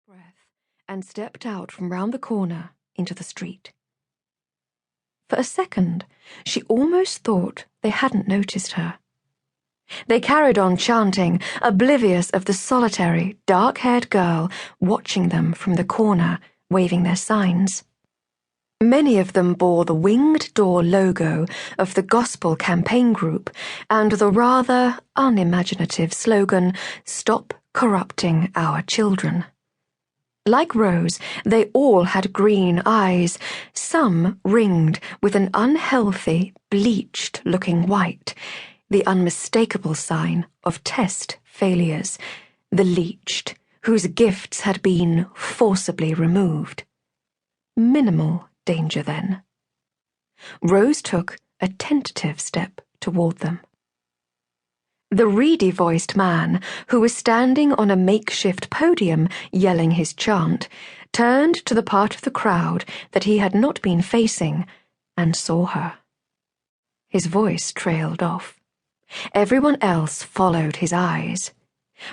breath and stepped out from round the corner into the street. For a second, she almost thought they hadn't noticed her. They carried on chanting, oblivious of the solitary, dark-haired girl watching them from the corner, waving their signs. Many of them bore the winged door logo of the Gospel Campaign Group and the rather unimaginative slogan, "Stop Corrupting Our Children." Like Rose, they all had green eyes, some ringed with an unhealthy, bleached-looking white, the unmistakable sign of test failures, the leached, whose gifts had been forcibly removed. Minimal danger, then. Rose took a tentative step toward them. The reedy-voiced man, who was standing on a makeshift podium yelling his chant, turned to the part of the crowd that he had not been facing and saw her. His voice trailed off. Everyone else followed his eyes.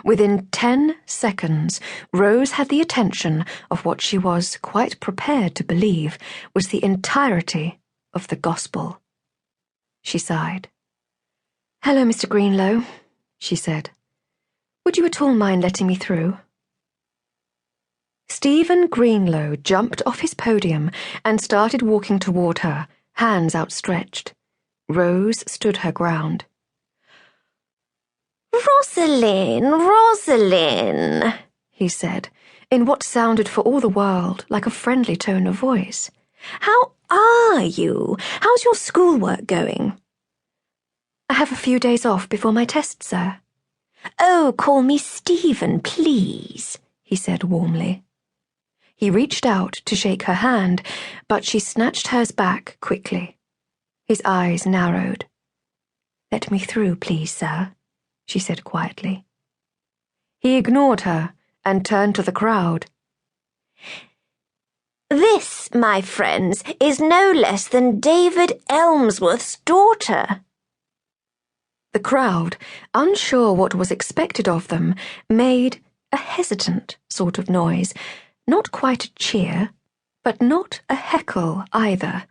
Within 10 seconds, Rose had the attention of what she was quite prepared to believe was the entirety of the gospel. She sighed. "Hello, Mr. Greenlow," she said. "Would you at all mind letting me through?" Stephen Greenlow jumped off his podium and started walking toward her, hands outstretched. Rose stood her ground. Rosalind, he said, in what sounded for all the world like a friendly tone of voice. "How are you? How's your schoolwork going?" "I have a few days off before my test, sir." "Oh, call me Stephen, please," he said warmly. He reached out to shake her hand, but she snatched hers back quickly. His eyes narrowed. "Let me through, please, sir," she said quietly. He ignored her and turned to the crowd. "This, my friends, is no less than David Elmsworth's daughter." The crowd, unsure what was expected of them, made a hesitant sort of noise, not quite a cheer, but not a heckle either.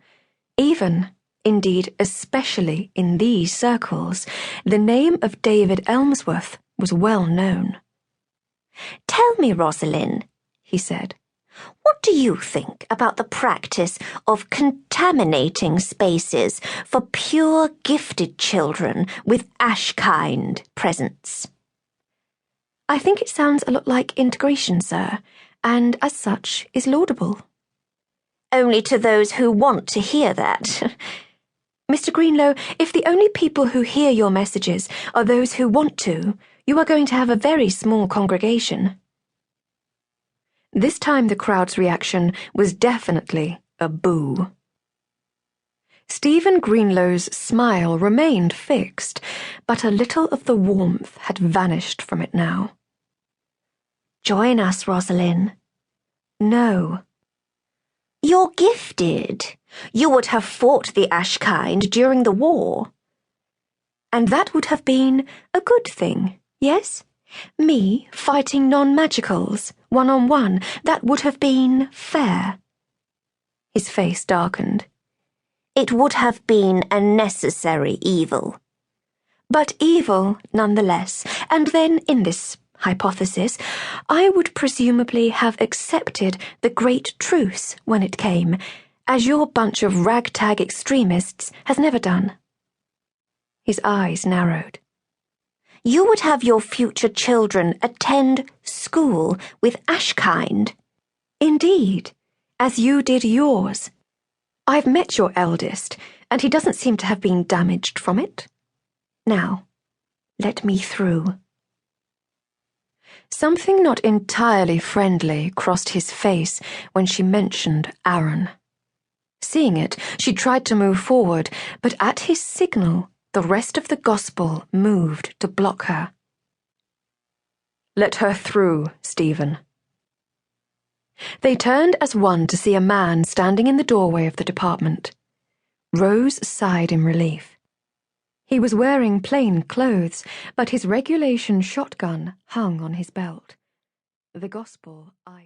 Even, indeed especially in these circles, the name of David Elmsworth was well known. "Tell me, Rosalind," he said, "what do you think about the practice of contaminating spaces for pure gifted children with Ashkind presents?" "I think it sounds a lot like integration, sir, and as such is laudable." "Only to those who want to hear that." "Mr. Greenlow, if the only people who hear your messages are those who want to, you are going to have a very small congregation." This time the crowd's reaction was definitely a boo. Stephen Greenlow's smile remained fixed, but a little of the warmth had vanished from it now. "Join us, Rosalind." "No." "You're gifted. You would have fought the Ashkind during the war." "And that would have been a good thing, yes? Me fighting non-magicals, one-on-one, that would have been fair." His face darkened. "It would have been a necessary evil." "But evil nonetheless, and then in this hypothesis, I would presumably have accepted the great truce when it came, as your bunch of ragtag extremists has never done." His eyes narrowed. "You would have your future children attend school with Ashkind." "Indeed, as you did yours. I've met your eldest, and he doesn't seem to have been damaged from it. Now, let me through." Something not entirely friendly crossed his face when she mentioned Aaron. Seeing it, she tried to move forward, but at his signal, the rest of the gospel moved to block her. "Let her through, Stephen." They turned as one to see a man standing in the doorway of the department. Rose sighed in relief. He was wearing plain clothes, but his regulation shotgun hung on his belt. The gospel eyed